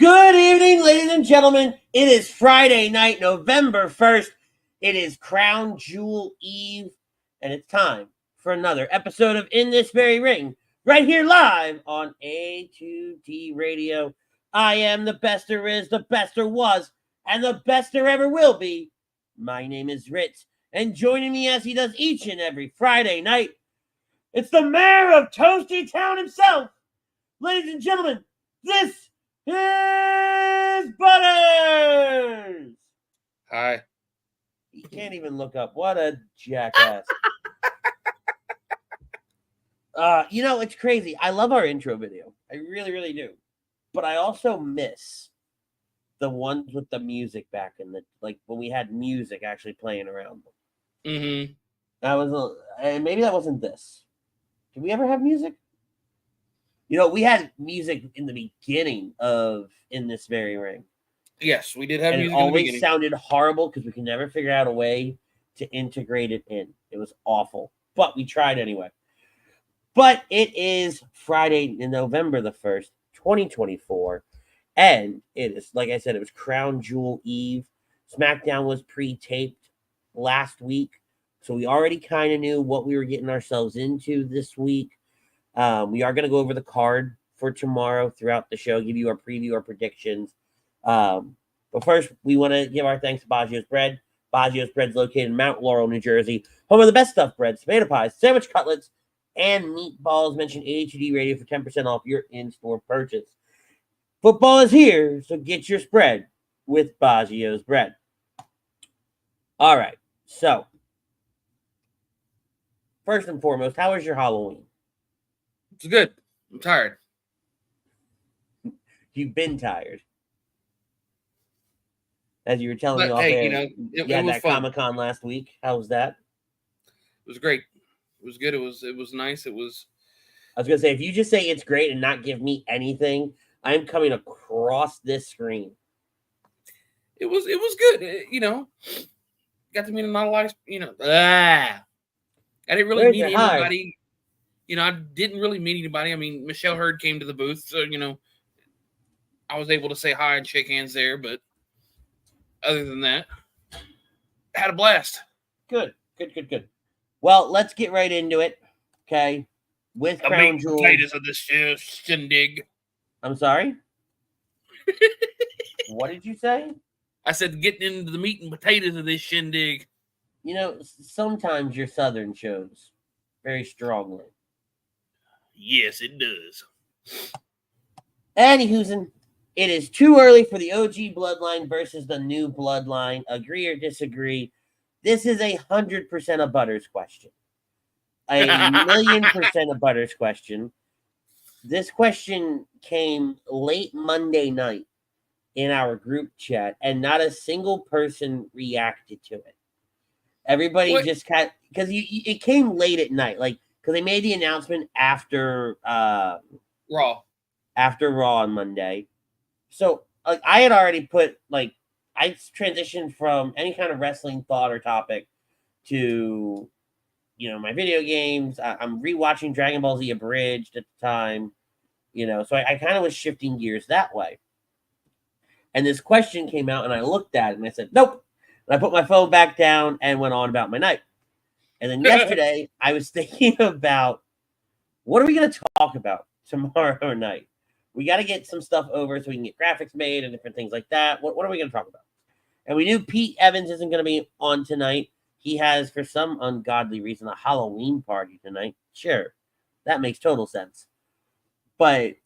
Good evening, ladies and gentlemen. It is Friday night, November 1st. It is Crown Jewel Eve, and it's time for another episode of In This Very Ring, right here live on A2D Radio. I am the best there is, the best there was, and the best there ever will be. My name is Ritz, and joining me as he does each and every Friday night, it's the mayor of Toasty Town himself. Ladies and gentlemen, this is Butters. Hi. He can't even look up. What a jackass. It's crazy. I love our intro video. I really, really do. But I also miss the ones with the music back in the, when we had music actually playing around. Mm-hmm. Maybe that wasn't this. Did we ever have music? We had music in the beginning of In This Very Ring. Yes, we did have and music. It always sounded horrible because we could never figure out a way to integrate it in. It was awful, but we tried anyway. But it is Friday, November the 1st, 2024, and it is, like I said, it was Crown Jewel Eve. Smackdown was pre-taped last week, so we already kind of knew what we were getting ourselves into this week. We are going to go over the card for tomorrow throughout the show, give you our preview, our predictions. But first, we want to give our thanks to Baggio's Bread. Baggio's Bread's located in Mount Laurel, New Jersey, home of the best stuffed bread, tomato pies, sandwich cutlets, and meatballs. Mention A2D Radio for 10% off your in-store purchase. Football is here, so get your spread with Baggio's Bread. All right, so first and foremost, how was your Halloween? It's good. I'm tired. You've been tired. As you were telling me off air, you had that Comic-Con last week. How was that? It was great. It was good. It was nice. I was going to say, if you just say it's great and not give me anything, I'm coming across this screen. It was good. Got to meet not a lot of, I didn't really meet anybody. I didn't really meet anybody. I mean, Michelle Hurd came to the booth, so, I was able to say hi and shake hands there, but other than that, had a blast. Good. Well, let's get right into it, okay? With Crown Jewel. Potatoes of this shindig. I'm sorry? What did you say? I said getting into the meat and potatoes of this shindig. Sometimes your Southern shows very strongly. Yes, it does. Anywhoozin, it is too early for the OG Bloodline versus the new Bloodline. Agree or disagree? This is 100% a Butters question. 1,000,000% a Butters question. This question came late Monday night in our group chat, and not a single person reacted to it. Everybody just because it came late at night, because they made the announcement after Raw on Monday. So I had already put I transitioned from any kind of wrestling thought or topic to my video games. I'm rewatching Dragon Ball Z Abridged at the time, so I kind of was shifting gears that way. And this question came out, and I looked at it and I said nope. And I put my phone back down and went on about my night. And then yesterday, I was thinking about what are we going to talk about tomorrow night? We got to get some stuff over so we can get graphics made and different things like that. What are we going to talk about? And we knew Pete Evans isn't going to be on tonight. He has, for some ungodly reason, a Halloween party tonight. Sure, that makes total sense. But,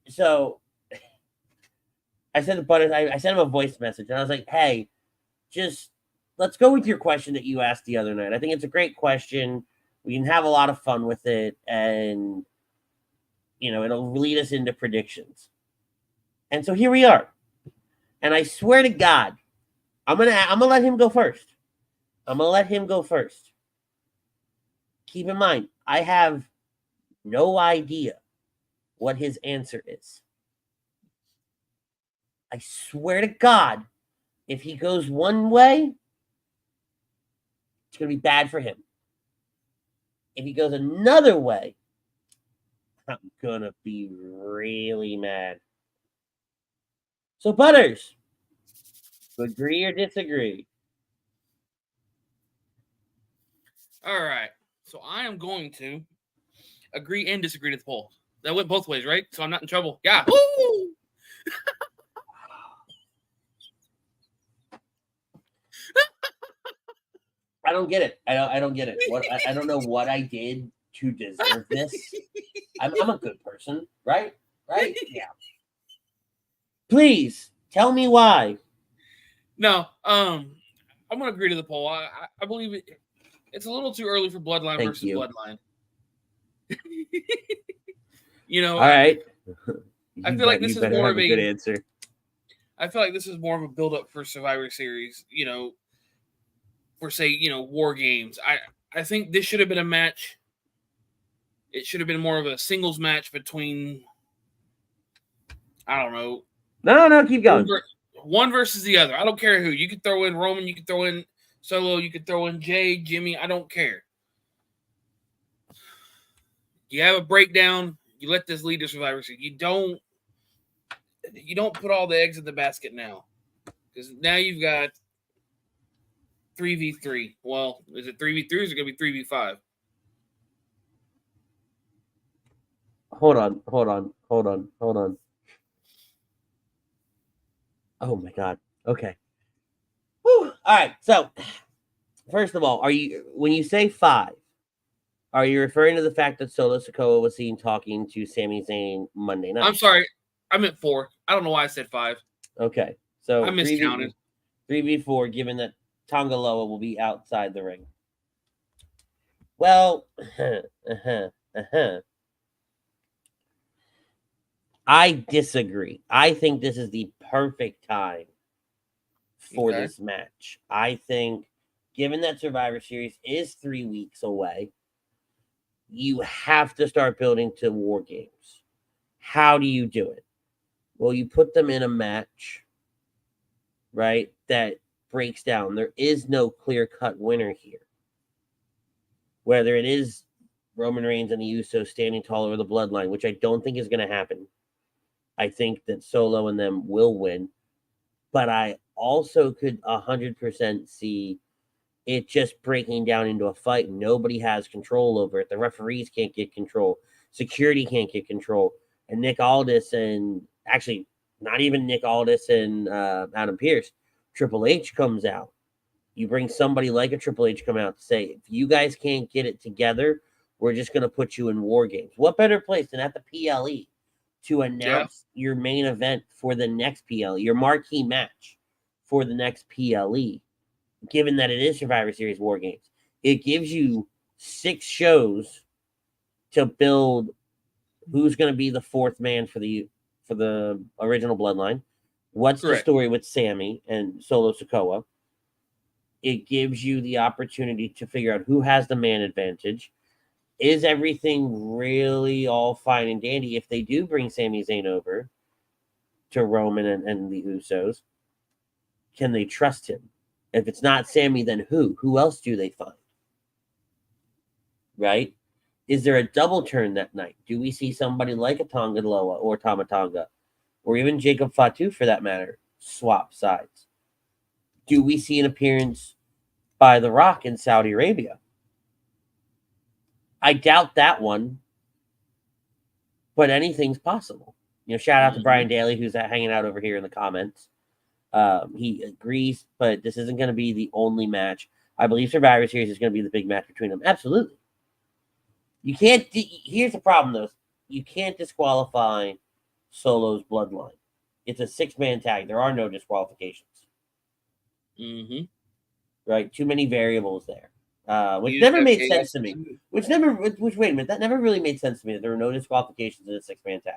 so, I said to Butters, I sent him a voice message, and I was like, hey, just let's go with your question that you asked the other night. I think it's a great question. We can have a lot of fun with it, and it'll lead us into predictions. And so here we are. And I swear to God, I'm gonna let him go first. Keep in mind, I have no idea what his answer is. I swear to God, if he goes one way, it's going to be bad for him. If he goes another way, I'm going to be really mad. So, Butters, agree or disagree? All right. So I am going to agree and disagree to the poll. That went both ways, right? So I'm not in trouble. Yeah. Woo! I don't get it. I don't get it. What I don't know what I did to deserve this. I'm a good person, right? Right? Yeah. Please tell me why. No, I'm gonna agree to the poll. I believe it's a little too early for Bloodline versus Bloodline. All right. I feel like this is more of a good answer. I feel like this is more of a build up for Survivor Series. For say War Games. I think this should have been a match. It should have been more of a singles match between. I don't know. No, keep going. One versus the other. I don't care who. You could throw in Roman. You could throw in Solo. You could throw in Jay, Jimmy. I don't care. You have a breakdown. You let this lead to Survivor Series. You don't put all the eggs in the basket now, because now you've got 3v3. Well, is it 3v3 or is it going to be 3v5? Hold on. Oh my God. Okay. Whew. All right. So, first of all, when you say 5, are you referring to the fact that Solo Sikoa was seen talking to Sami Zayn Monday night? I'm sorry. I meant 4. I don't know why I said 5. Okay. So I miscounted. 3v4, given that Tonga Loa will be outside the ring. Well, I disagree. I think this is the perfect time for this match. I think, given that Survivor Series is 3 weeks away, you have to start building to War Games. How do you do it? Well, you put them in a match, right, that breaks down. There is no clear-cut winner here. Whether it is Roman Reigns and the Usos standing tall over the bloodline, which I don't think is going to happen. I think that Solo and them will win. But I also could 100% see it just breaking down into a fight. Nobody has control over it. The referees can't get control. Security can't get control. And Nick Aldis and actually not even Nick Aldis and Adam Pearce, Triple H comes out. You bring somebody like a Triple H come out to say, if you guys can't get it together, we're just going to put you in War Games. What better place than at the PLE to announce your main event for the next PLE, your marquee match for the next PLE, given that it is Survivor Series War Games. It gives you 6 shows to build who's going to be the 4th man for the original Bloodline. What's the story with Sami and Solo Sikoa? It gives you the opportunity to figure out who has the man advantage. Is everything really all fine and dandy if they do bring Sami Zayn over to Roman and the Usos? Can they trust him? If it's not Sami, then who? Who else do they find? Right? Is there a double turn that night? Do we see somebody like a Tonga Loa or Tama Tonga, or even Jacob Fatu for that matter, swap sides? Do we see an appearance by The Rock in Saudi Arabia? I doubt that one, but anything's possible. Shout out to Brian Daly, who's hanging out over here in the comments. He agrees, but this isn't going to be the only match. I believe Survivor Series is going to be the big match between them. Absolutely. You can't. Here's the problem, though. You can't disqualify Solo's Bloodline. It's a 6-man tag. There are no disqualifications. Mm-hmm. Right? Too many variables there. Which never made sense to me. Which wait a minute, that never really made sense to me that there were no disqualifications in a 6-man tag.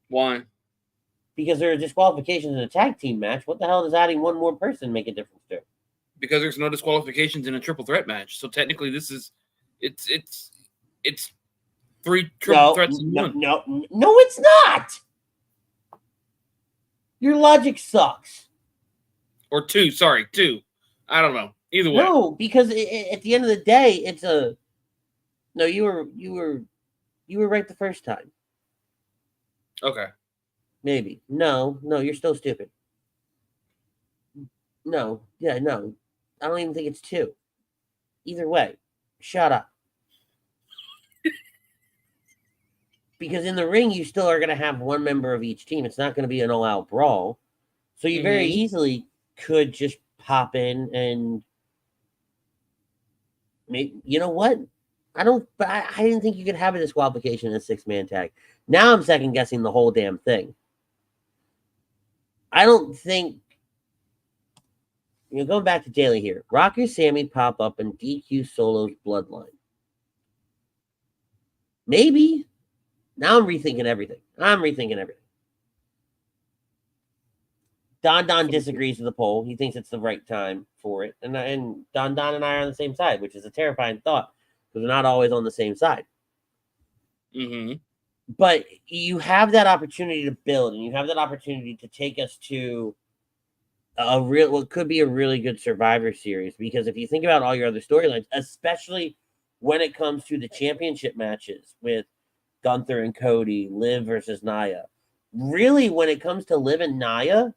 Why? Because there are disqualifications in a tag team match. What the hell does adding one more person make a difference to? Because there's no disqualifications in a triple threat match. So technically, this is it's 3 triple threats in one. No, it's not. Your logic sucks. Or 2. Sorry, 2. I don't know. Either way. No, because at the end of the day, it's a. No, you were right the first time. Okay. Maybe. No, you're still stupid. No, yeah, no. I don't even think it's 2. Either way, shut up. Because in the ring, you still are going to have one member of each team. It's not going to be an all-out brawl. So you very easily could just pop in and maybe, you know what? I didn't think you could have a disqualification in a 6-man tag. Now I'm second guessing the whole damn thing. I don't think, going back to Daly here, Rocky Sammy pop up and DQ Solo's Bloodline. Maybe. Now I'm rethinking everything. Don disagrees with the poll. He thinks it's the right time for it. And Don and I are on the same side, which is a terrifying thought because we're not always on the same side. But you have that opportunity to build, and you have that opportunity to take us to what could be a really good Survivor Series. Because if you think about all your other storylines, especially when it comes to the championship matches with Gunther and Cody, Liv versus Nia, really when it comes to Liv and Nia,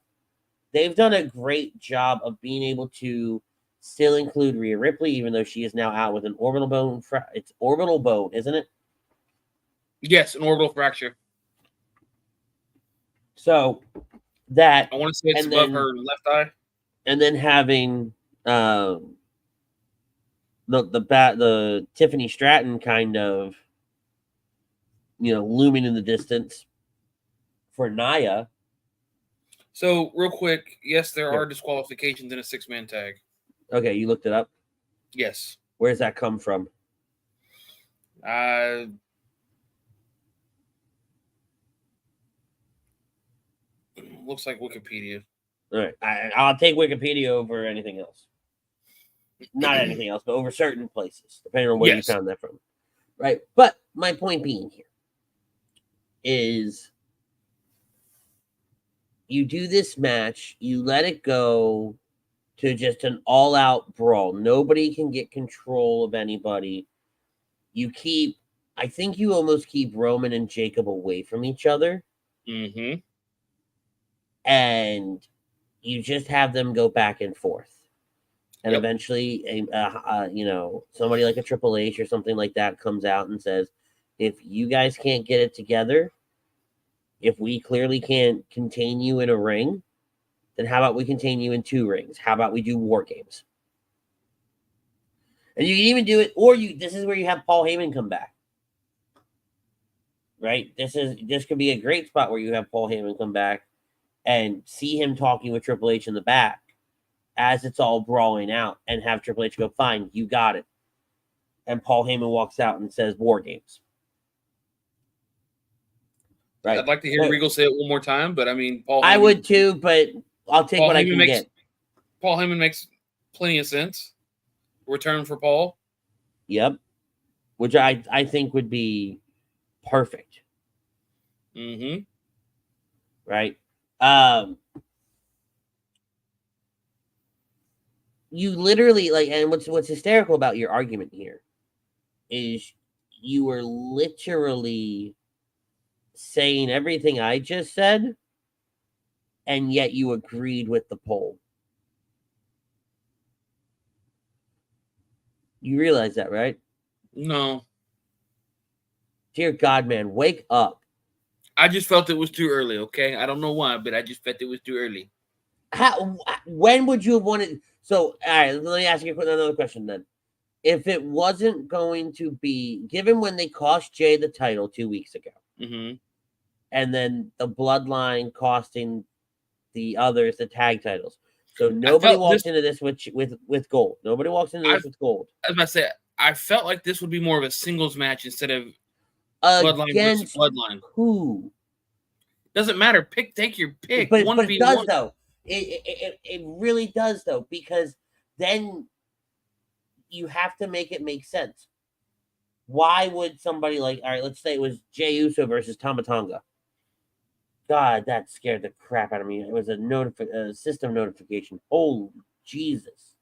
they've done a great job of being able to still include Rhea Ripley, even though she is now out with an orbital bone. It's orbital bone, isn't it? Yes, an orbital fracture. So that I want to say it's above her left eye. And then having the Tiffany Stratton kind of looming in the distance for Nia. So real quick, yes, there are disqualifications in a 6-man tag. Okay, you looked it up? Yes. Where does that come from? Looks like Wikipedia. All right. I'll take Wikipedia over anything else. Not anything else, but over certain places, depending on where you found that from. Right. But my point being here is you do this match, you let it go to just an all-out brawl. Nobody can get control of anybody. I think you almost keep Roman and Jacob away from each other. And you just have them go back and forth. And eventually, somebody like a Triple H or something like that comes out and says, if you guys can't get it together, if we clearly can't contain you in a ring, then how about we contain you in 2 rings? How about we do War Games? And you can even do it, or this is where you have Paul Heyman come back. Right? This could be a great spot where you have Paul Heyman come back and see him talking with Triple H in the back as it's all brawling out, and have Triple H go, fine, you got it. And Paul Heyman walks out and says, War Games. Right. I'd like to hear Regal say it one more time, but I mean, Paul Heyman, I would too, but I'll take what I can get. Paul Heyman makes plenty of sense. Return for Paul. Yep. Which I think would be perfect. Right. You literally and what's hysterical about your argument here is you were literally saying everything I just said, and yet you agreed with the poll. You realize that, right? No. Dear God, man, wake up. I just felt it was too early, okay? I don't know why, but I just felt it was too early. When would you have wanted... So, all right, let me ask you another question then. If it wasn't going to be... Given when they cost Jay the title 2 weeks ago, and then the Bloodline costing the others the tag titles. So nobody walks into this with gold. Nobody walks into this with gold. I was about to say, I felt like this would be more of a singles match instead of Bloodline versus Bloodline. Who? Doesn't matter. Take your pick. But it does, though. It really does, though, because then you have to make it make sense. Why would somebody all right, let's say it was Jey Uso versus Tama Tonga. God, that scared the crap out of me. It was a system notification. Oh, Jesus.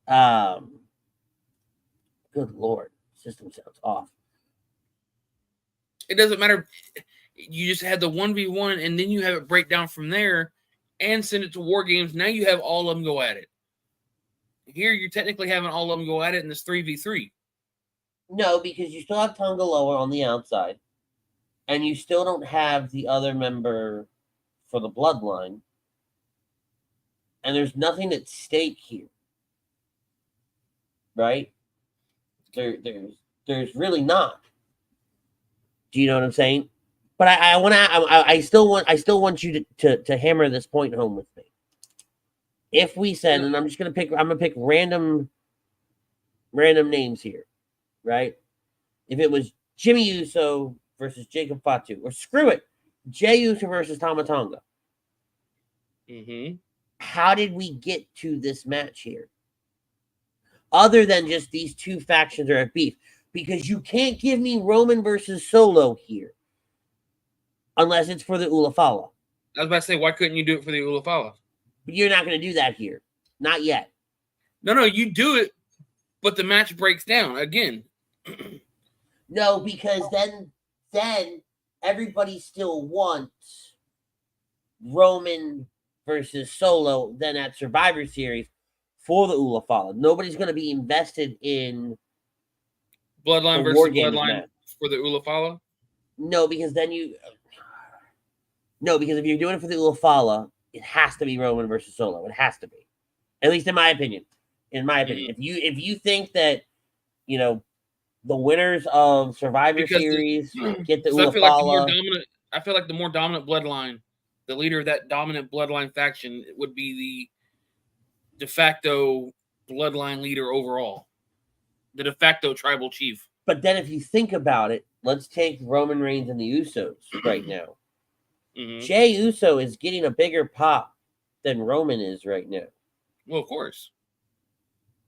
Good Lord. System sounds off. It doesn't matter. You just had the 1v1, and then you have it break down from there and send it to War Games. Now you have all of them go at it. Here, you're technically having all of them go at it in this 3v3. No, because you still have Tonga Loa on the outside, and you still don't have the other member for the Bloodline, and there's nothing at stake here, right? There's really not. Do you know what I'm saying? But I still want you to hammer this point home with me. If we said, and I'm gonna pick random names here, right? If it was Jimmy Uso versus Jacob Fatu, or screw it, Jey Uso versus Tama Tonga. Mm-hmm. How did we get to this match here? Other than just these two factions are at beef. Because you can't give me Roman versus Solo here. Unless it's for the Ulafala. I was about to say, why couldn't you do it for the Ulafala? But you're not going to do that here. Not yet. No, you do it, but the match breaks down again. No, because then everybody still wants Roman versus Solo then at Survivor Series for the Ulafala. Nobody's going to be invested in Bloodline versus Bloodline match for the Ulafala? No, because then because if you're doing it for the Ulafala, it has to be Roman versus Solo. It has to be. At least in my opinion. Mm-hmm. If you think that, the winners of Survivor Series get the Ulafala. I feel like the more dominant bloodline, the leader of that dominant bloodline faction would be the de facto bloodline leader overall. The de facto tribal chief. But then if you think about it, let's take Roman Reigns and the Usos right now. Mm-hmm. Jey Uso is getting a bigger pop than Roman is right now. Well, of course.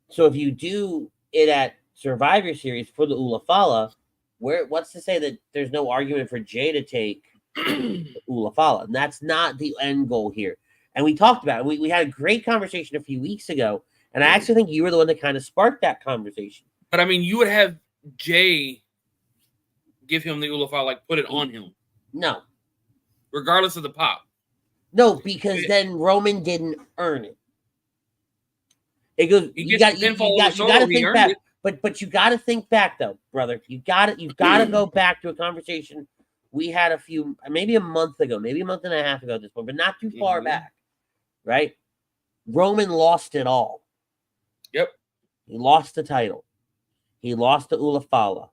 So if you do it at Survivor Series for the Ulafala, what's to say that there's no argument for Jey to take the Ulafala? And that's not the end goal here. And we talked about it. We had a great conversation a few weeks ago, and I actually think you were the one that kind of sparked that conversation. But I mean, you would have Jey give him the Ulafala, like put it on him. No. Regardless of the pop. No, because then Roman didn't earn it. It goes. You got to think back. But you got to think back though, brother. You got to go back to a conversation we had maybe a month ago, maybe a month and a half ago at this point, but not too far back, right? Roman lost it all. Yep. He lost the title. He lost to Ulafala.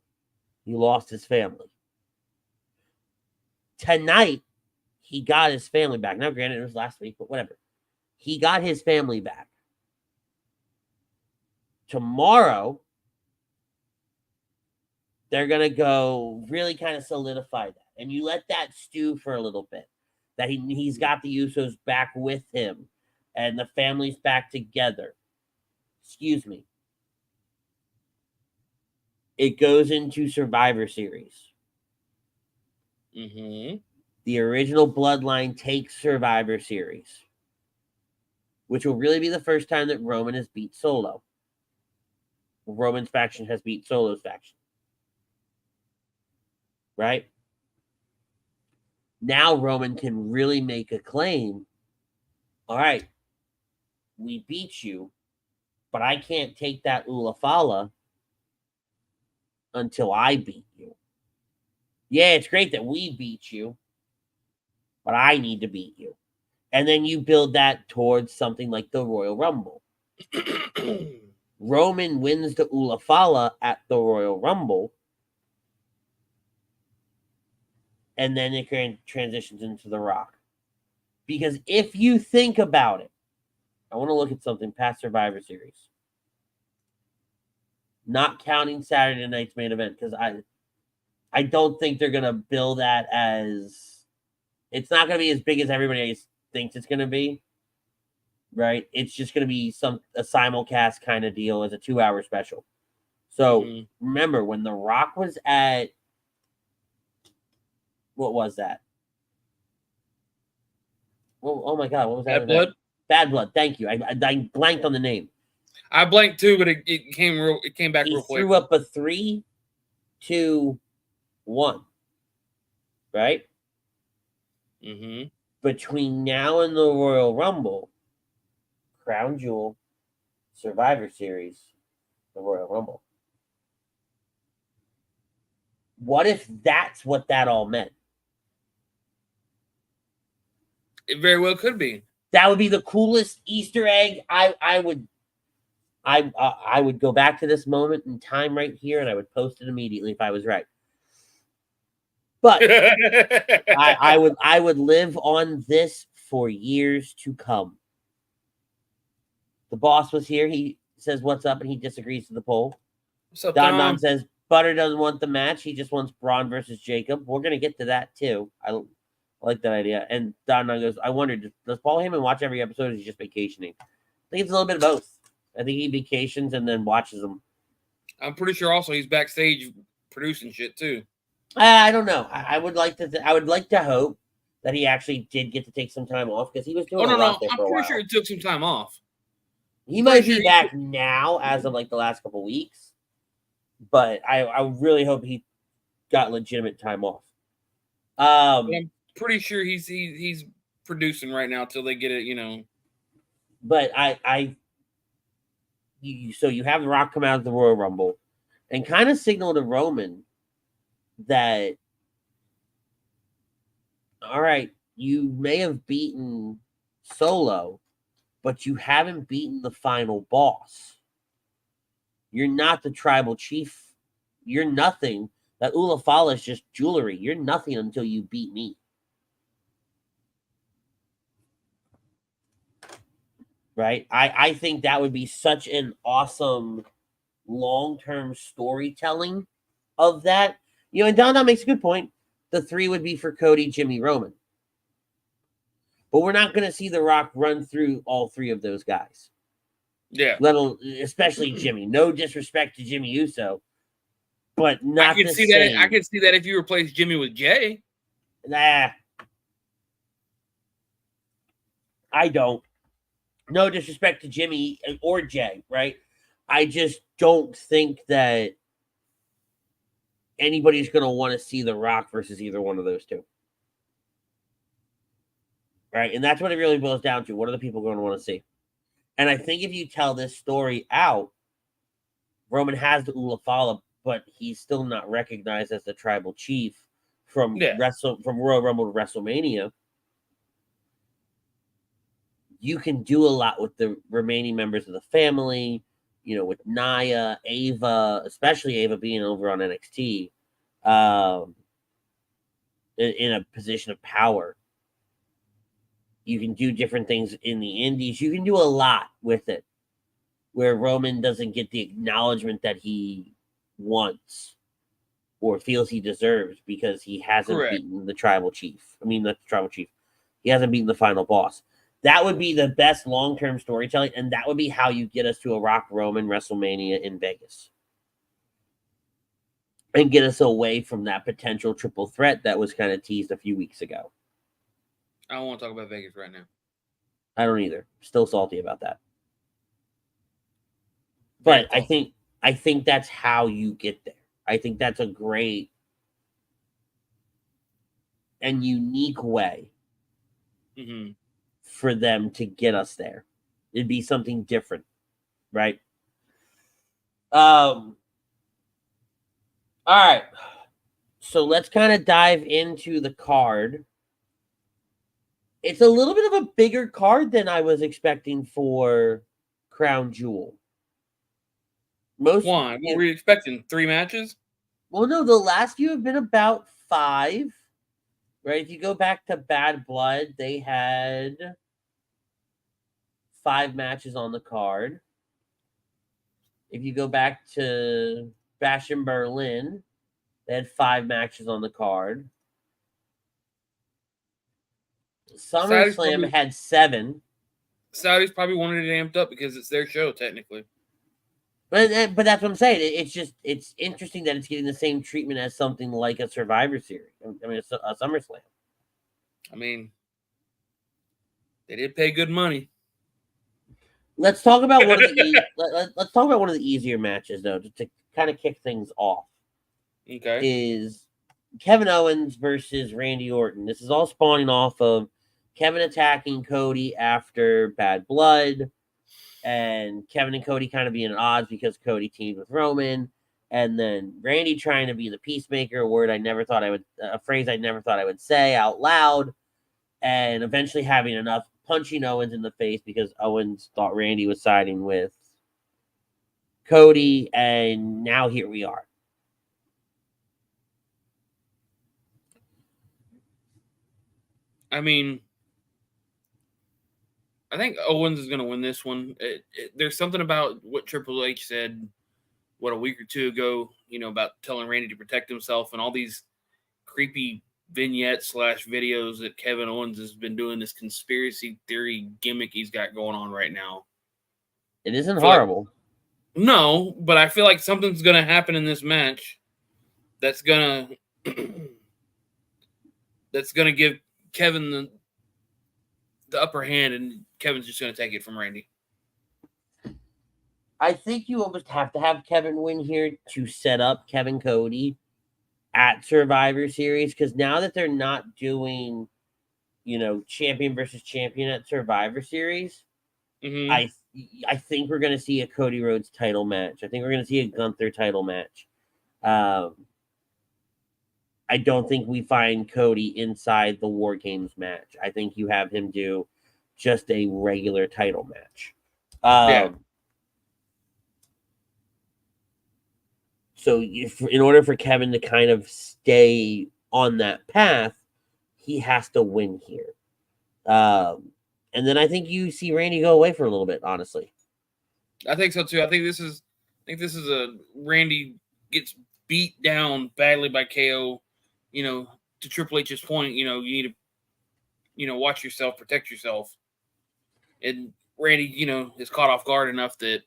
He lost his family. Tonight, he got his family back. Now, granted, it was last week, but whatever. He got his family back. Tomorrow, they're going to go really kind of solidify that. And you let that stew for a little bit. That he's got the Usos back with him. And the family's back together. Excuse me. It goes into Survivor Series. Mm-hmm. The original Bloodline takes Survivor Series. Which will really be the first time that Roman has beat Solo. Roman's faction has beat Solo's faction. Right? Now Roman can really make a claim. All right. We beat you. But I can't take that Ulafala until I beat you. Yeah, it's great that we beat you, but I need to beat you. And then you build that towards something like the Royal Rumble. Roman wins the Ulafala at the Royal Rumble, and then it transitions into The Rock. Because if you think about it, I want to look at something past Survivor Series. Not counting Saturday night's main event, because I don't think they're going to bill that as... It's not going to be as big as everybody thinks it's going to be. Right? It's just going to be a simulcast kind of deal as a 2-hour special. So, remember, when The Rock was at... What was that? Oh my God, what was that? Bad Blood? Bad Blood, thank you. I blanked on the name. I blanked too, but it came back real quick. He threw up a 3, 2, 1. Right? Mm-hmm. Between now and the Royal Rumble, Crown Jewel, Survivor Series, the Royal Rumble. What if that's what that all meant? It very well could be. That would be the coolest Easter egg. I would go back to this moment in time right here, and I would post it immediately if I was right. But I would live on this for years to come. The boss was here. He says, "What's up?" and he disagrees to the poll. What's up, Don says Butter doesn't want the match. He just wants Braun versus Jacob. We're gonna get to that too. I like that idea. And Don goes, "I wondered, does Paul Heyman watch every episode? Or is he just vacationing?" I think it's a little bit of both. I think he vacations and then watches them. I'm pretty sure also he's backstage producing shit too. I don't know. I would like to. I would like to hope that he actually did get to take some time off because he was doing a lot there for a while. I'm pretty sure he took some time off. He might be back now as of like the last couple weeks, but I really hope he got legitimate time off. I'm pretty sure he's producing right now till they get it, you know. But so you have The Rock come out of the Royal Rumble and kind of signal to Roman that, all right, you may have beaten Solo, but you haven't beaten the final boss. You're not the tribal chief. You're nothing. That Ulafala is just jewelry. You're nothing until you beat me. Right? I think that would be such an awesome long-term storytelling of that. You know, and Don makes a good point. The 3 would be for Cody, Jimmy, Roman. But we're not going to see The Rock run through all 3 of those guys. Yeah. Especially Jimmy. No disrespect to Jimmy Uso, but not I can see same. that. I can see that if you replace Jimmy with Jay. Nah. I don't. No disrespect to Jimmy or Jay, right? I just don't think that anybody's going to want to see The Rock versus either one of those 2. Right? And that's what it really boils down to. What are the people going to want to see? And I think if you tell this story out, Roman has the Ulafala, but he's still not recognized as the tribal chief from Royal Rumble to WrestleMania. You can do a lot with the remaining members of the family, you know, with Nia, Ava, especially Ava being over on NXT, in a position of power. You can do different things in the indies. You can do a lot with it where Roman doesn't get the acknowledgement that he wants or feels he deserves because he hasn't beaten the tribal chief. I mean, not the tribal chief. He hasn't beaten the final boss. That would be the best long-term storytelling, and that would be how you get us to a Rock Roman WrestleMania in Vegas. And get us away from that potential triple threat that was kind of teased a few weeks ago. I don't want to talk about Vegas right now. I don't either. Still salty about that. But I think that's how you get there. I think that's a great and unique way for them to get us there. It'd be something different, right? All right. So let's kind of dive into the card. It's a little bit of a bigger card than I was expecting for Crown Jewel. Why? What were you expecting? 3 matches? Well, no, the last few have been about 5. Right? If you go back to Bad Blood, they had 5 matches on the card. If you go back to Bash in Berlin, they had 5 matches on the card. SummerSlam had 7. Saudis probably wanted it amped up because it's their show, technically. But that's what I'm saying. It's interesting that it's getting the same treatment as something like a Survivor Series. I mean, a SummerSlam. I mean, they did pay good money. Let's talk about one of the let's talk about one of the easier matches though, to kind of kick things off. Okay. Is Kevin Owens versus Randy Orton. This is all spawning off of Kevin attacking Cody after Bad Blood, and Kevin and Cody kind of being at odds because Cody teamed with Roman, and then Randy trying to be the peacemaker, a phrase I never thought I would say out loud, and eventually having enough punching Owens in the face because Owens thought Randy was siding with Cody, and now here we are. I mean, I think Owens is going to win this one. There's something about what Triple H said, a week or two ago, about telling Randy to protect himself and all these creepy vignettes / videos that Kevin Owens has been doing, this conspiracy theory gimmick he's got going on right now. It isn't horrible. No, but I feel like something's going to happen in this match that's going to give Kevin the upper hand, and Kevin's just going to take it from Randy. I think you almost have to have Kevin win here to set up Kevin Cody at Survivor Series, because now that they're not doing, champion versus champion at Survivor Series, I think we're going to see a Cody Rhodes title match. I think we're going to see a Gunther title match. I don't think we find Cody inside the War Games match. I think you have him do just a regular title match. So in order for Kevin to kind of stay on that path, he has to win here. And then I think you see Randy go away for a little bit, honestly. I think so too. I think this is a Randy gets beat down badly by KO. To Triple H's point, you need to, watch yourself, protect yourself. And Randy, is caught off guard enough that,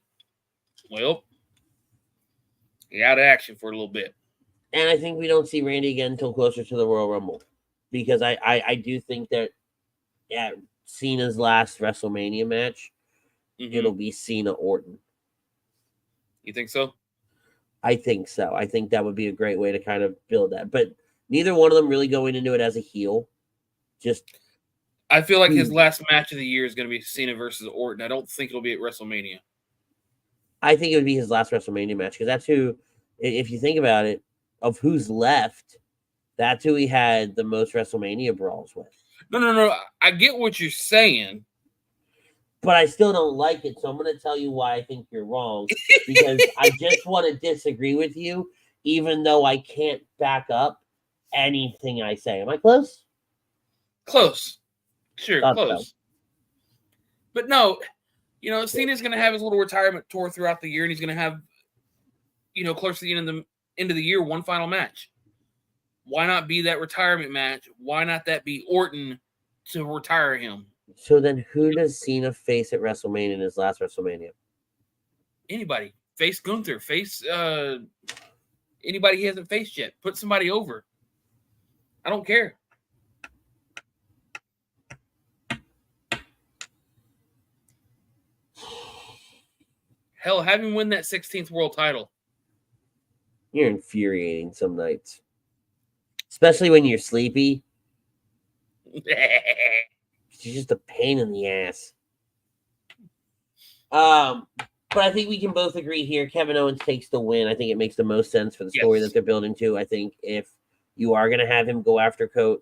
well, he out of action for a little bit. And I think we don't see Randy again until closer to the Royal Rumble, because I do think that Cena's last WrestleMania match, it'll be Cena Orton. You think so? I think so. I think that would be a great way to kind of build that. But neither one of them really going into it as a heel. I feel like his last match of the year is going to be Cena versus Orton. I don't think it'll be at WrestleMania. I think it would be his last WrestleMania match, because that's who, if you think about it, of who's left, that's who he had the most WrestleMania brawls with. No. I get what you're saying, but I still don't like it. So I'm going to tell you why I think you're wrong, because I just want to disagree with you, even though I can't back up anything I say. Am I close? Close. Sure, close. So. But no, Cena's going to have his little retirement tour throughout the year, and he's going to have, close to the end of the year, one final match. Why not be that retirement match? Why not that be Orton to retire him? So then who does Cena face at WrestleMania in his last WrestleMania? Anybody. Face Gunther. Face anybody he hasn't faced yet. Put somebody over. I don't care. Hell, have him win that 16th world title. You're infuriating some nights. Especially when you're sleepy. She's just a pain in the ass. But I think we can both agree here. Kevin Owens takes the win. I think it makes the most sense for the story that they're building to. I think if you are going to have him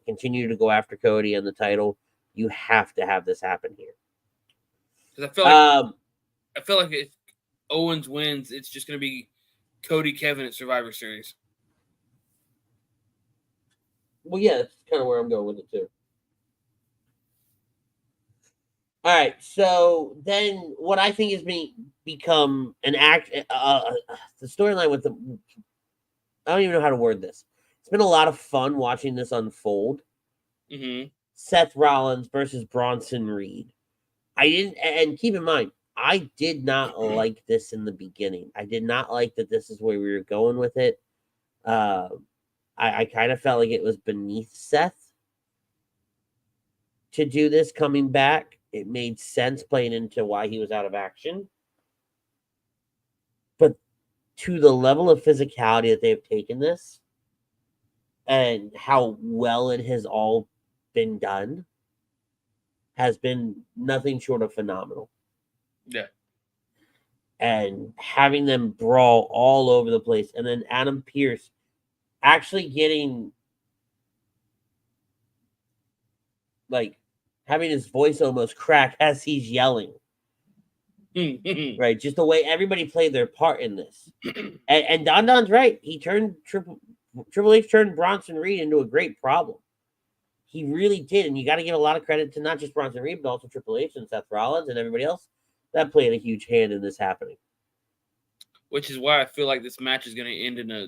continue to go after Cody on the title, you have to have this happen here. Because I feel like if Owens wins, it's just going to be Cody Kevin at Survivor Series. Well, yeah, that's kind of where I'm going with it too. All right, so then what I think is become an the storyline with I don't even know how to word this. It's been a lot of fun watching this unfold. Seth Rollins versus Bronson Reed. And keep in mind, I did not like this in the beginning. I did not like that this is where we were going with it. I kind of felt like it was beneath Seth to do this coming back. It made sense playing into why he was out of action. But to the level of physicality that they've taken this, and how well it has all been done has been nothing short of phenomenal. Yeah. And having them brawl all over the place, and then Adam Pearce actually getting like having his voice almost crack as he's yelling. Right, just the way everybody played their part in this. And Don Don's right. He turned Triple H turned Bronson Reed into a great problem. He really did, and you got to give a lot of credit to not just Bronson Reed, but also Triple H and Seth Rollins and everybody else that played a huge hand in this happening. Which is why I feel like this match is going to end in a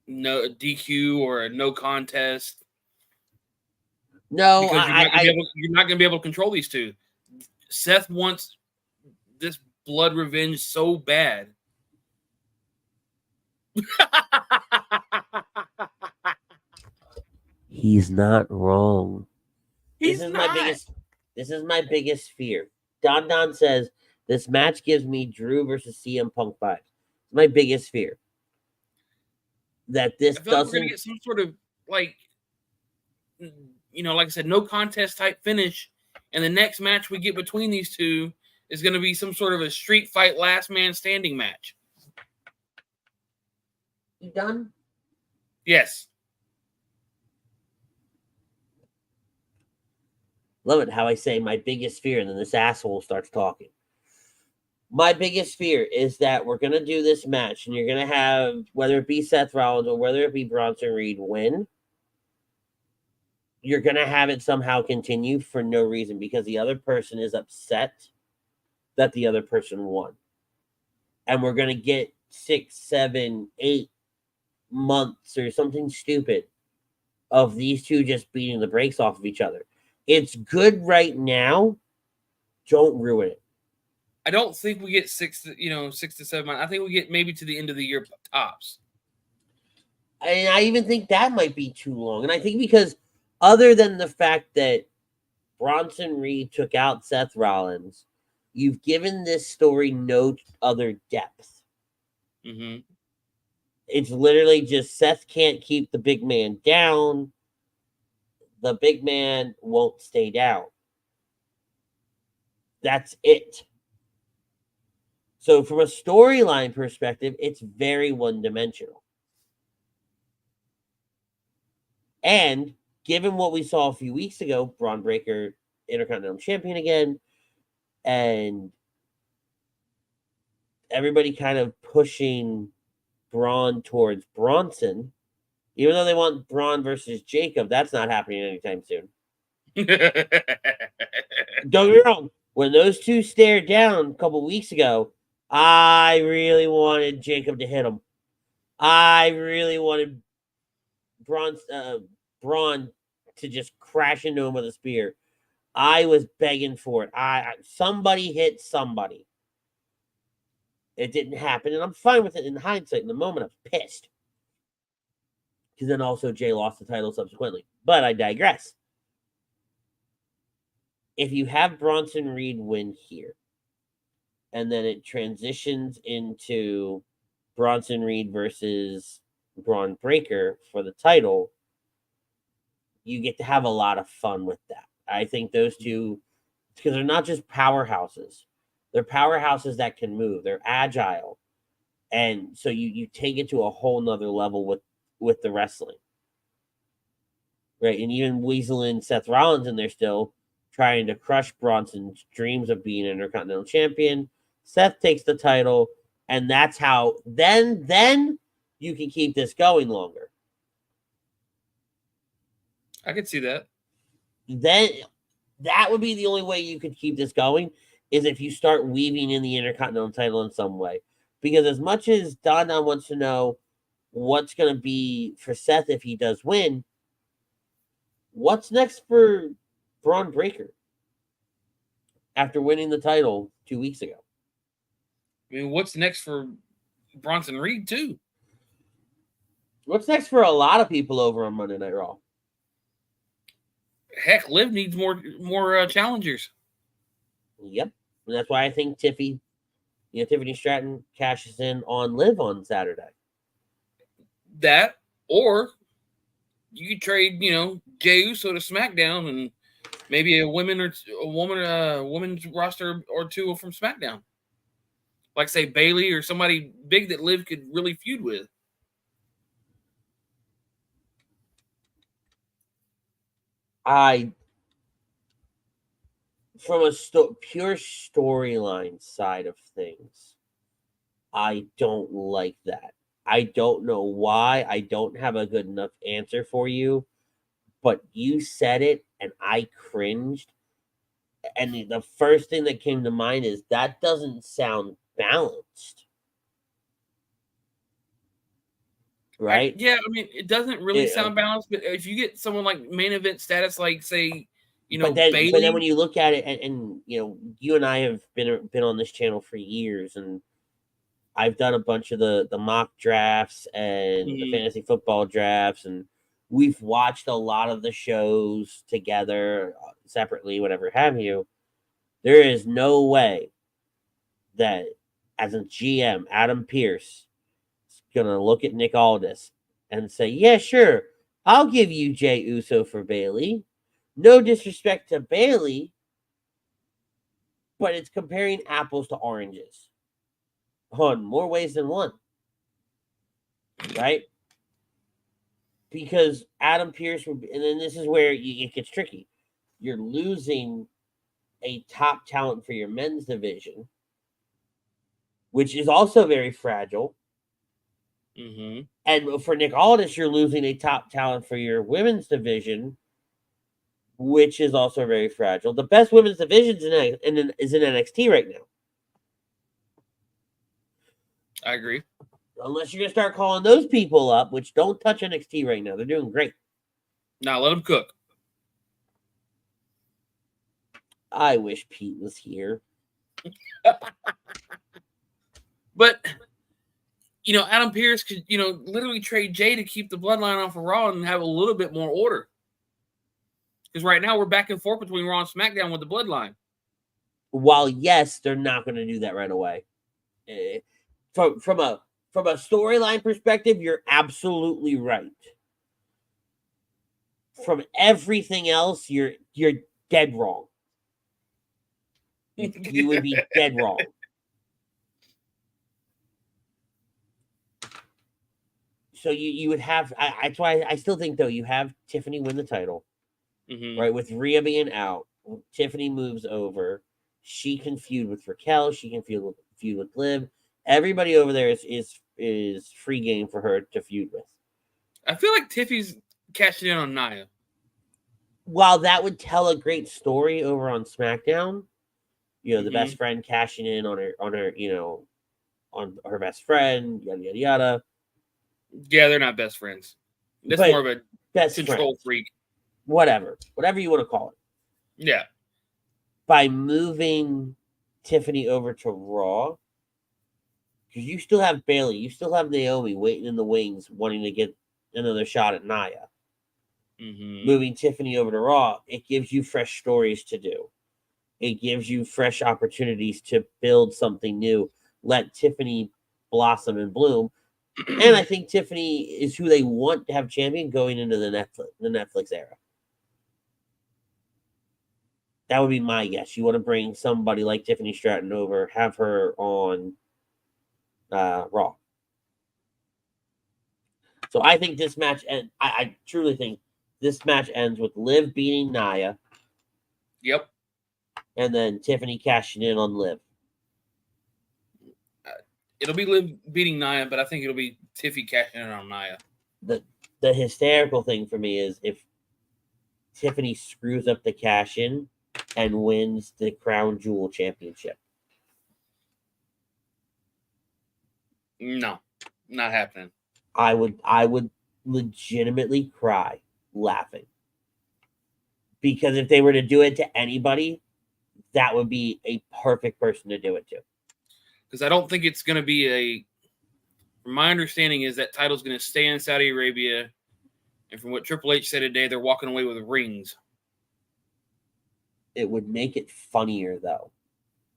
no DQ or a no contest. No, because you're not going to be able to control these two. Seth wants this blood revenge so bad. He's not wrong. This is my biggest fear. Don Don says this match gives me Drew versus CM Punk vibes. It's my biggest fear. That this I feel like we're gonna get some sort of like I said, no contest type finish, and the next match we get between these two is going to be some sort of a street fight, last man standing match. You done? Yes. Love it how I say my biggest fear, and then this asshole starts talking. My biggest fear is that we're going to do this match, and you're going to have, whether it be Seth Rollins or whether it be Bronson Reed win, you're going to have it somehow continue for no reason because the other person is upset that the other person won. And we're going to get 6, 7, 8 months or something stupid of these two just beating the brakes off of each other. It's good right now. Don't ruin it. I don't think we get 6 to 7 months. I think we get maybe to the end of the year tops. And I even think that might be too long. And I think because other than the fact that Bronson Reed took out Seth Rollins, you've given this story no other depth. Mm-hmm. It's literally just Seth can't keep the big man down. The big man won't stay down. That's it. So from a storyline perspective, it's very one-dimensional. And given what we saw a few weeks ago, Braun Breaker, Intercontinental Champion again, and everybody kind of pushing Braun towards Bronson, even though they want Braun versus Jacob, that's not happening anytime soon. Don't get me wrong. When those two stared down a couple weeks ago, I really wanted Jacob to hit him. I really wanted Braun to just crash into him with a spear. I was begging for it. Somebody hit somebody. It didn't happen, and I'm fine with it in hindsight. In the moment, I was pissed. Because then also Jay lost the title subsequently. But I digress. If you have Bronson Reed win here, and then it transitions into Bronson Reed versus Braun Breaker for the title, you get to have a lot of fun with that. I think those two, because they're not just powerhouses. They're powerhouses that can move. They're agile. And so you take it to a whole nother level with the wrestling. Right? And even Weasel and Seth Rollins in there still trying to crush Bronson's dreams of being Intercontinental Champion. Seth takes the title, and that's how then you can keep this going longer. I could see that. Then that would be the only way you could keep this going is if you start weaving in the Intercontinental title in some way. Because as much as Don wants to know what's going to be for Seth if he does win, what's next for Braun Breaker after winning the title 2 weeks ago? I mean, what's next for Bronson Reed, too? What's next for a lot of people over on Monday Night Raw? Heck, Liv needs more challengers. Yep. And that's why I think Tiffy Tiffany Stratton cashes in on Liv on Saturday. That, or you could trade, Jey Uso to SmackDown and maybe a women's roster or two from SmackDown. Like, say, Bayley or somebody big that Liv could really feud with. From a pure storyline side of things, I don't like that. I don't know why. I don't have a good enough answer for you, but you said it and I cringed. And the first thing that came to mind is that doesn't sound balanced. Right? It doesn't really sound balanced, but if you get someone like main event status, like, say, Bayley. But then when you look at it, and you and I have been on this channel for years, and I've done a bunch of the mock drafts and the fantasy football drafts, and we've watched a lot of the shows together, separately, whatever have you. There is no way that, as a GM, Adam Pearce is going to look at Nick Aldis and say, yeah, sure, I'll give you Jey Uso for Bayley. No disrespect to Bayley, but it's comparing apples to oranges on more ways than one. Right? Because Adam Pearce, and then this is where it gets tricky. You're losing a top talent for your men's division, which is also very fragile. Mm-hmm. And for Nick Aldis, you're losing a top talent for your women's division, which is also very fragile. The best women's division is in NXT right now. I agree. Unless you're going to start calling those people up, which don't touch NXT right now. They're doing great. Now let them cook. I wish Pete was here. But, Adam Pearce could, literally trade Jey to keep the bloodline off of Raw and have a little bit more order. Because right now we're back and forth between Raw and SmackDown with the bloodline. While, yes, they're not going to do that right away. From a storyline perspective, you're absolutely right. From everything else, you're dead wrong. You would be dead wrong. So you would have. That's why I still think, though, you have Tiffany win the title, right? With Rhea being out, Tiffany moves over. She can feud with Raquel. She can feud with Liv. Everybody over there is free game for her to feud with. I feel like Tiffy's cashing in on Nia. While that would tell a great story over on SmackDown, the best friend cashing in on her, on her best friend, yada yada yada. Yeah, they're not best friends. That's more of a best control freak. Whatever you want to call it. Yeah. By moving Tiffany over to Raw, because you still have Bayley, you still have Naomi waiting in the wings, wanting to get another shot at Nia. Moving Tiffany over to Raw, it gives you fresh stories to do. It gives you fresh opportunities to build something new. Let Tiffany blossom and bloom. And I think Tiffany is who they want to have champion going into the Netflix era. That would be my guess. You want to bring somebody like Tiffany Stratton over, have her on Raw. So I think this match, and I truly think this match ends with Liv beating Nia. Yep. And then Tiffany cashing in on Liv. It'll be Liv beating Nia, but I think it'll be Tiffy cashing in on Nia. The hysterical thing for me is if Tiffany screws up the cash in and wins the Crown Jewel Championship. No, not happening. I would legitimately cry laughing. Because if they were to do it to anybody, that would be a perfect person to do it to. Because I don't think it's going to be from my understanding is that title's going to stay in Saudi Arabia. And from what Triple H said today, they're walking away with rings. It would make it funnier, though,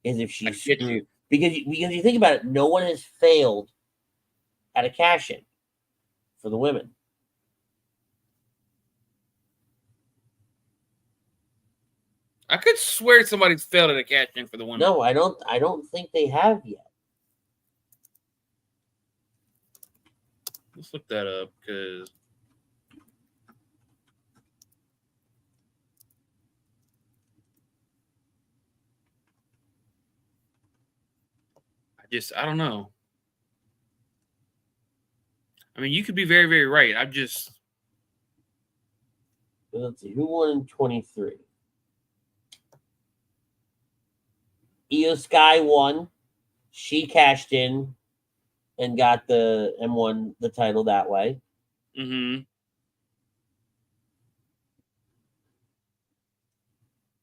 is if she screwed. Because you think about it, no one has failed at a cash-in for the women. I could swear somebody's failed at a cash-in for the women. No, I don't think they have yet. Let's look that up because I don't know. I mean, you could be very, very right. Let's see, who won in 23? Io Sky won. She cashed in and won the title that way. Mm-hmm.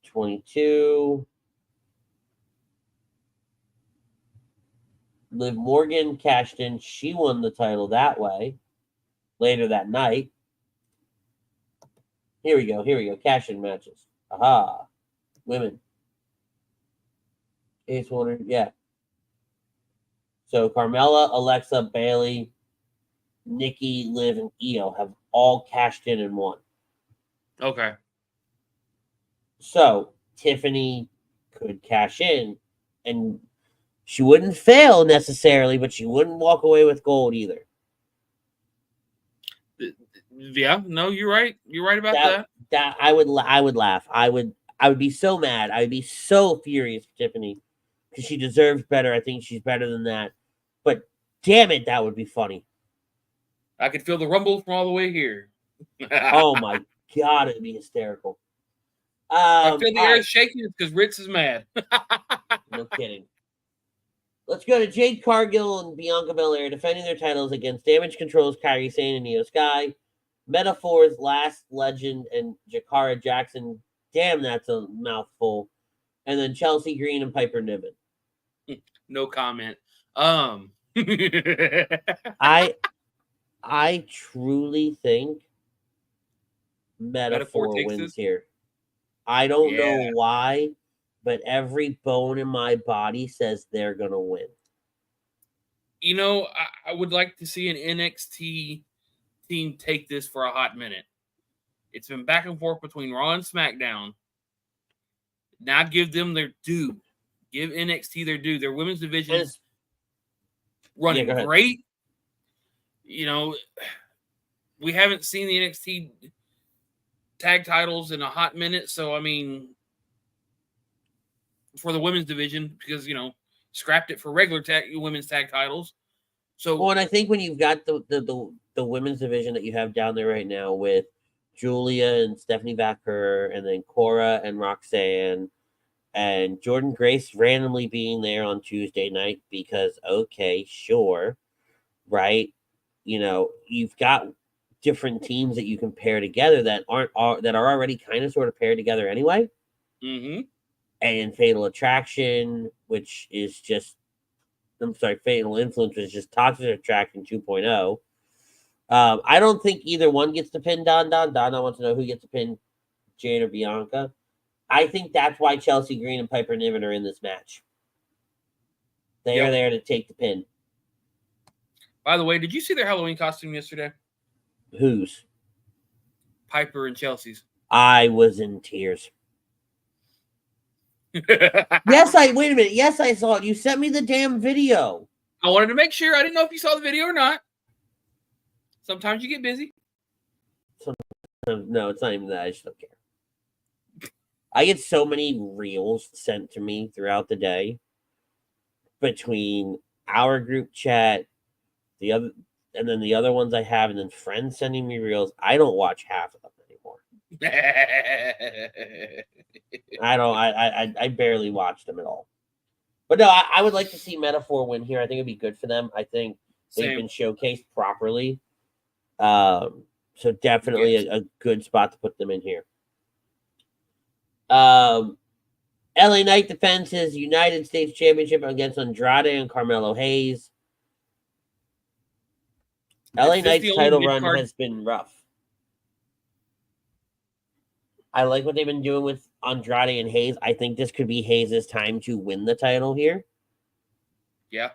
22. Liv Morgan cashed in. She won the title that way later that night. Here we go. Cash-in matches. Aha. Women. Ace Warner. Yeah. So Carmella, Alexa, Bailey, Nikki, Liv, and Io have all cashed in and won. Okay. So Tiffany could cash in, and she wouldn't fail necessarily, but she wouldn't walk away with gold either. Yeah, no, you're right. You're right about that. That I would laugh. I would be so mad. I would be so furious for Tiffany because she deserves better. I think she's better than that. But damn it, that would be funny. I could feel the rumble from all the way here. Oh my god, it'd be hysterical. I feel the air shaking because Ritz is mad. No kidding. Let's go to Jade Cargill and Bianca Belair defending their titles against Damage Control's Kairi Sane and Io Sky, Metaphor's Last Legend and Jakara Jackson. Damn, that's a mouthful. And then Chelsea Green and Piper Niven. No comment. I truly think Metaphor wins this here. I don't know why, but every bone in my body says they're going to win. You know, I would like to see an NXT team take this for a hot minute. It's been back and forth between Raw and SmackDown. Now give them their due. Give NXT their due. Their women's division is running great. You know, we haven't seen the NXT tag titles in a hot minute. So, I mean, for the women's division, because, you know, scrapped it for regular women's tag titles. So, well, and I think when you've got the women's division that you have down there right now with Julia and Stephanie Baker, and then Cora and Roxanne, and Jordan Grace randomly being there on Tuesday night because, okay, sure, right? You know, you've got different teams that you can pair together that are already kind of sort of paired together anyway. Mm-hmm. And Fatal Attraction, which is just, Fatal Influence, which is just Toxic Attraction 2.0. I don't think either one gets to pin Don. Donna wants to know who gets to pin Jade or Bianca. I think that's why Chelsea Green and Piper Niven are in this match. They are there to take the pin. By the way, did you see their Halloween costume yesterday? Whose? Piper and Chelsea's. I was in tears. Wait a minute. Yes, I saw it. You sent me the damn video. I wanted to make sure. I didn't know if you saw the video or not. Sometimes you get busy. No, it's not even that. I just don't care. I get so many reels sent to me throughout the day between our group chat, the other ones I have, and then friends sending me reels. I don't watch half of them anymore. I barely watch them at all. But no, I would like to see Metaphor win here. I think it'd be good for them. I think they've been showcased properly. So definitely a good spot to put them in here. LA Knight defends his United States Championship against Andrade and Carmelo Hayes. LA Knight's title run has been rough. I like what they've been doing with Andrade and Hayes. I think this could be Hayes' time to win the title here. Yeah.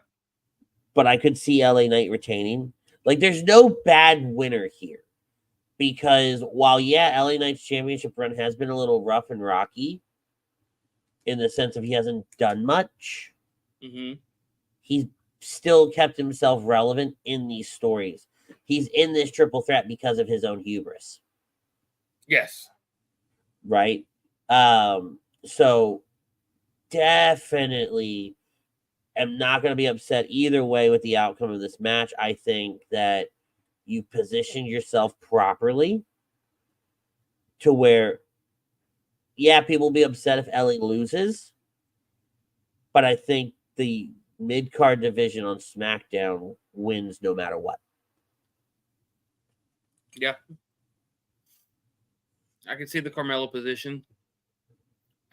But I could see LA Knight retaining. Like, there's no bad winner here. Because while, yeah, LA Knight's championship run has been a little rough and rocky in the sense of he hasn't done much, he's still kept himself relevant in these stories. He's in this triple threat because of his own hubris. Yes. Right? So definitely am not going to be upset either way with the outcome of this match. I think that you positioned yourself properly to where, yeah, people will be upset if Ellie loses, but I think the mid-card division on SmackDown wins no matter what. Yeah. I can see the Carmelo position.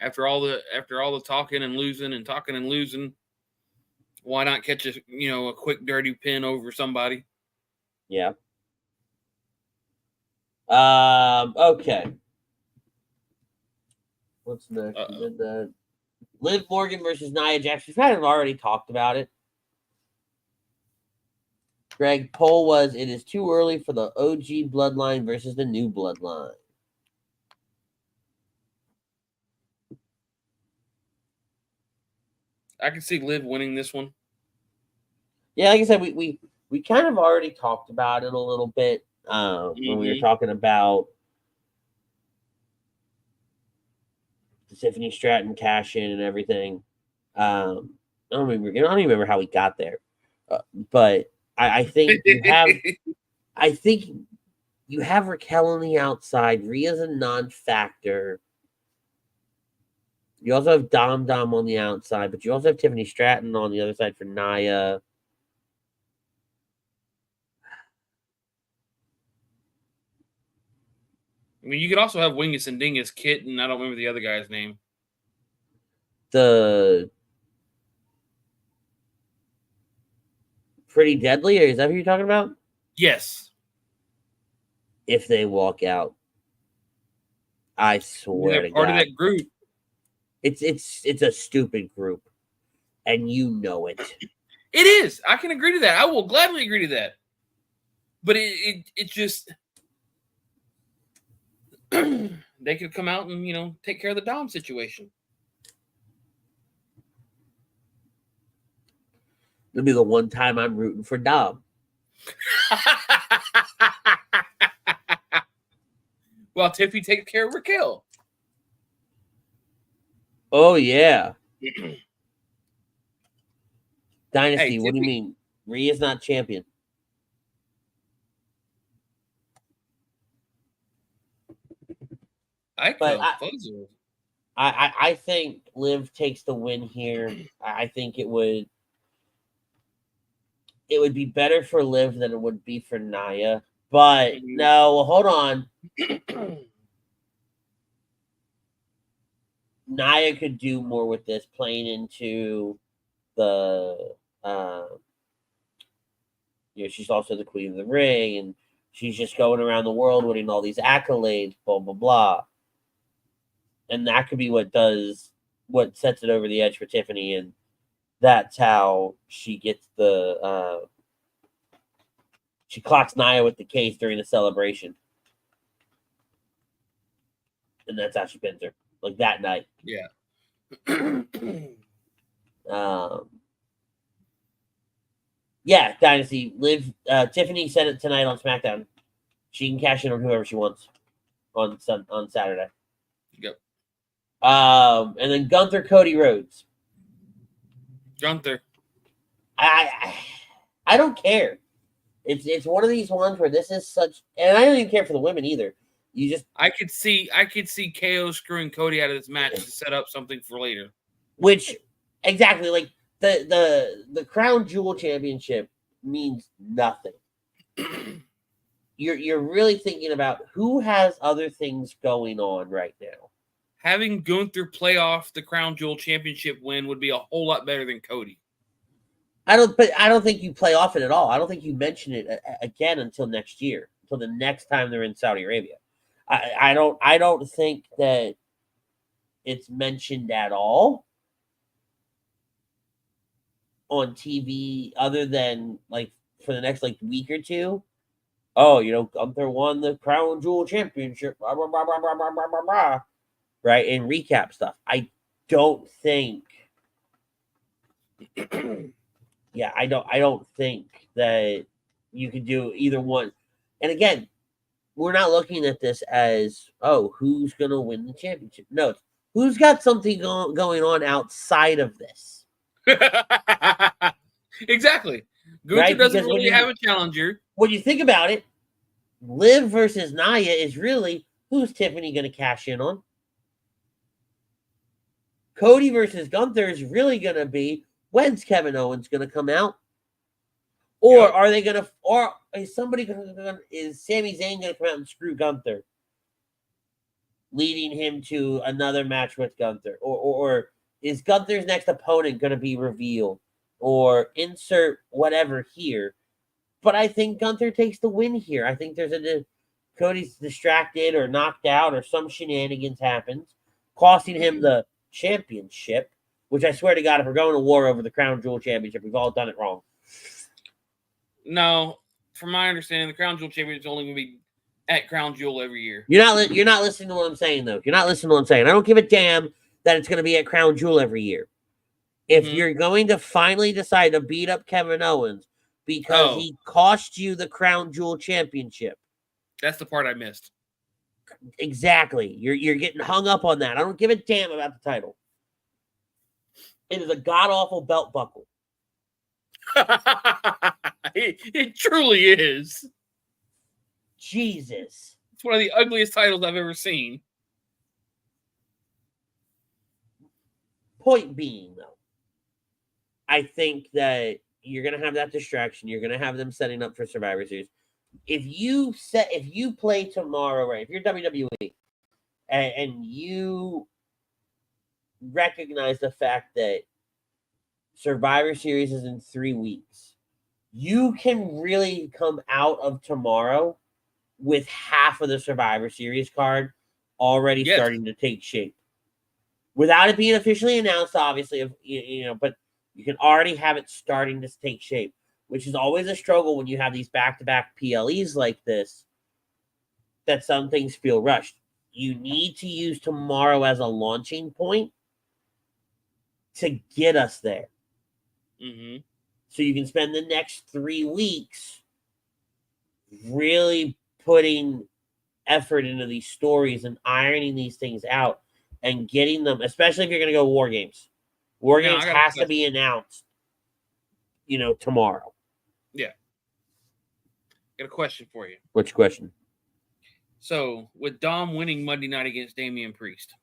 After all the talking and losing, why not catch a quick dirty pin over somebody? Yeah. Okay. What's next? We did that. Liv Morgan versus Nia Jax. We've kind of already talked about it. Greg, poll was, it is too early for the OG Bloodline versus the new Bloodline. I can see Liv winning this one. Yeah, like I said, we kind of already talked about it a little bit when we were talking about the Tiffany Stratton cash in and everything. I don't even remember how we got there, but I think you have Raquel on the outside. Rhea's a non-factor. You also have Dom on the outside, but you also have Tiffany Stratton on the other side for Nia. I mean, you could also have Wingus and Dingus, Kit, and I don't remember the other guy's name. The Pretty Deadly, or is that who you're talking about? Yes. If they walk out, I swear to God, part of that group. It's a stupid group, and you know it. It is. I can agree to that. I will gladly agree to that. But it just they could come out and take care of the Dom situation. It'll be the one time I'm rooting for Dom. Well, Tiffy takes care of Raquel. Oh yeah. Dynasty, Hey, what do you mean? Rhea's not champion. I think Liv takes the win here. I think it would be better for Liv than it would be for Nia. But no, hold on. Nia could do more with this, playing into the she's also the queen of the ring, and she's just going around the world winning all these accolades, blah blah blah. And that could be what sets it over the edge for Tiffany, and that's how she gets she clocks Nia with the case during the celebration. And that's how she pins her. Like that night. Yeah. Yeah, Dynasty. Tiffany said it tonight on SmackDown. She can cash in on whoever she wants on Saturday. Yep. And then Gunther, Cody Rhodes. Gunther. I don't care. It's one of these ones where this is such, and I don't even care for the women either. I could see KO screwing Cody out of this match to set up something for later. Which exactly, like the Crown Jewel Championship means nothing. You're really thinking about who has other things going on right now. Having Gunther play off the Crown Jewel Championship win would be a whole lot better than Cody. I don't think you play off it at all. I don't think you mention it again until next year, until the next time they're in Saudi Arabia. I don't think that it's mentioned at all. on TV other than like for the next like week or two. Oh, Gunther won the Crown Jewel Championship, blah, blah, blah, blah, blah, blah, blah, blah, right? And recap stuff. I don't think. I don't think that you could do either one. And again, we're not looking at this as, who's going to win the championship. No, it's who's got something going on outside of this. Exactly. Gunther doesn't really have a challenger. When you think about it, Liv versus Nia is really, who's Tiffany going to cash in on? Cody versus Gunther is really going to be, when's Kevin Owens going to come out? Or are they going to, or is somebody going to, is Sami Zayn going to come out and screw Gunther, leading him to another match with Gunther? Or is Gunther's next opponent going to be revealed? Or insert whatever here. But I think Gunther takes the win here. I think Cody's distracted or knocked out or some shenanigans happens, costing him the championship, which I swear to God, if we're going to war over the Crown Jewel Championship, we've all done it wrong. No, from my understanding, the Crown Jewel Championship is only going to be at Crown Jewel every year. You're not listening to what I'm saying, though. You're not listening to what I'm saying. I don't give a damn that it's going to be at Crown Jewel every year. If you're going to finally decide to beat up Kevin Owens because he cost you the Crown Jewel Championship. That's the part I missed. Exactly. You're getting hung up on that. I don't give a damn about the title. It is a god-awful belt buckle. It truly is. Jesus. It's one of the ugliest titles I've ever seen. Point being, though, I think that you're going to have that distraction. You're going to have them setting up for Survivor Series. If you play tomorrow, right, if you're WWE and you recognize the fact that Survivor Series is in 3 weeks, you can really come out of tomorrow with half of the Survivor Series card already starting to take shape. Without it being officially announced, obviously, but you can already have it starting to take shape, which is always a struggle when you have these back-to-back PLEs like this, that some things feel rushed. You need to use tomorrow as a launching point to get us there. Mm-hmm. So you can spend the next 3 weeks really putting effort into these stories and ironing these things out and getting them, especially if you're going to go War Games. War Games has to be announced, tomorrow. Yeah. Got a question for you. What's your question? So, with Dom winning Monday night against Damian Priest.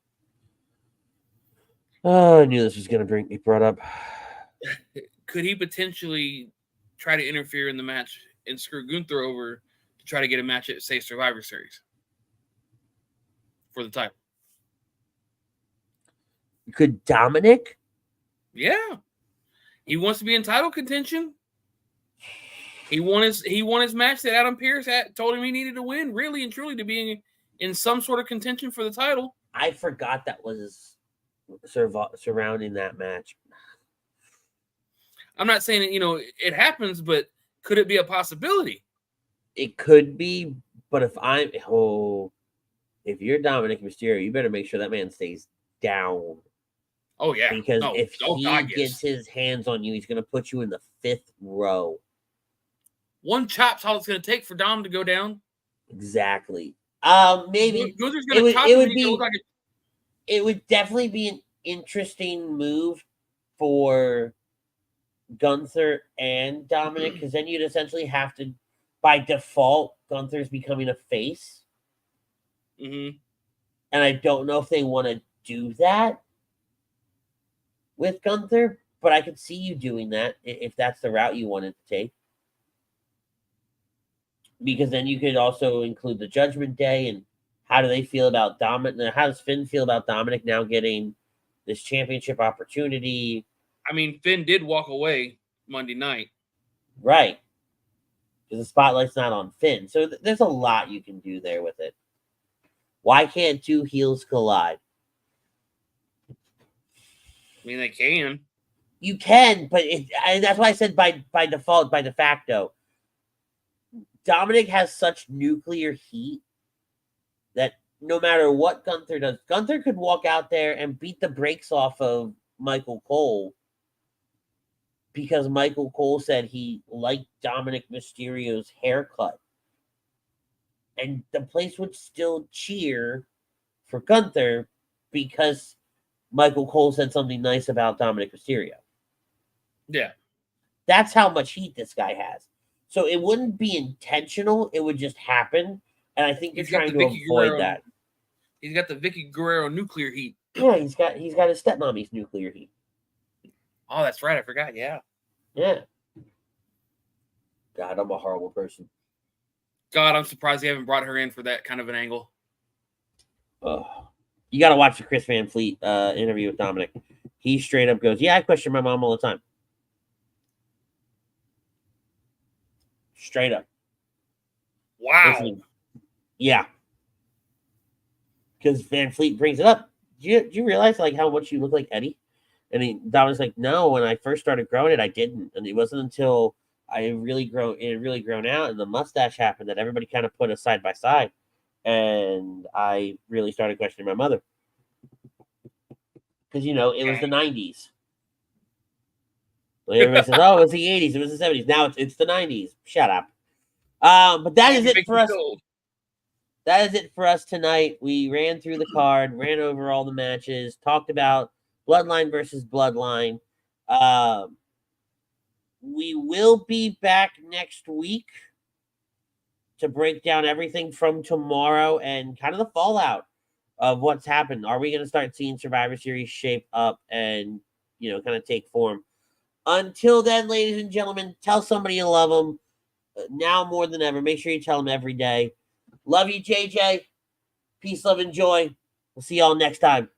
Oh, I knew this was going to be brought up. Could he potentially try to interfere in the match and screw Gunther over to try to get a match at, say, Survivor Series for the title? Could Dominic? Yeah. He wants to be in title contention. He won his match that Adam Pearce told him he needed to win, really and truly, to be in some sort of contention for the title. I forgot that was surrounding that match. I'm not saying that, it happens, but could it be a possibility? It could be, but if you're Dominic Mysterio, you better make sure that man stays down. Oh, yeah. Because if he gets his hands on you, he's going to put you in the 5th row. One chop's all it's going to take for Dom to go down. Exactly. Maybe it would definitely be an interesting move for Gunther and Dominic, because then you'd essentially have to, by default, Gunther's becoming a face. Mm-hmm. And I don't know if they want to do that with Gunther, but I could see you doing that if that's the route you wanted to take. Because then you could also include the Judgment Day, and how do they feel about Dominic? How does Finn feel about Dominic now getting this championship opportunity? I mean, Finn did walk away Monday night. Right. Because the spotlight's not on Finn. So there's a lot you can do there with it. Why can't two heels collide? I mean, they can. You can, but that's why I said by default, by de facto. Dominic has such nuclear heat that no matter what Gunther does, Gunther could walk out there and beat the brakes off of Michael Cole because Michael Cole said he liked Dominic Mysterio's haircut. And the place would still cheer for Gunther because Michael Cole said something nice about Dominic Mysterio. Yeah. That's how much heat this guy has. So it wouldn't be intentional. It would just happen. And I think you're trying to avoid that. He's got the Vicky Guerrero nuclear heat. Yeah, he's got his stepmommy's nuclear heat. Oh, that's right. I forgot. Yeah. Yeah. God, I'm a horrible person. God, I'm surprised they haven't brought her in for that kind of an angle. You got to watch the Chris Van Fleet interview with Dominic. He straight up goes, "Yeah, I question my mom all the time." Straight up. Wow. Listen, yeah. Because Van Fleet brings it up. Do you realize like how much you look like Eddie? And Dominic's like, no, when I first started growing it, I didn't. And it wasn't until it had really grown out and the mustache happened that everybody kind of put us side by side. And I really started questioning my mother. Because, it was the 90s. Everybody says, oh, it was the 80s, it was the 70s. Now it's the 90s. Shut up. But that is it for us. That is it for us tonight. We ran through the card, ran over all the matches, talked about Bloodline versus Bloodline. We will be back next week to break down everything from tomorrow and kind of the fallout of what's happened. Are we going to start seeing Survivor Series shape up and, kind of take form? Until then, ladies and gentlemen, tell somebody you love them. Now more than ever, make sure you tell them every day. Love you, JJ. Peace, love, and joy. We'll see y'all next time.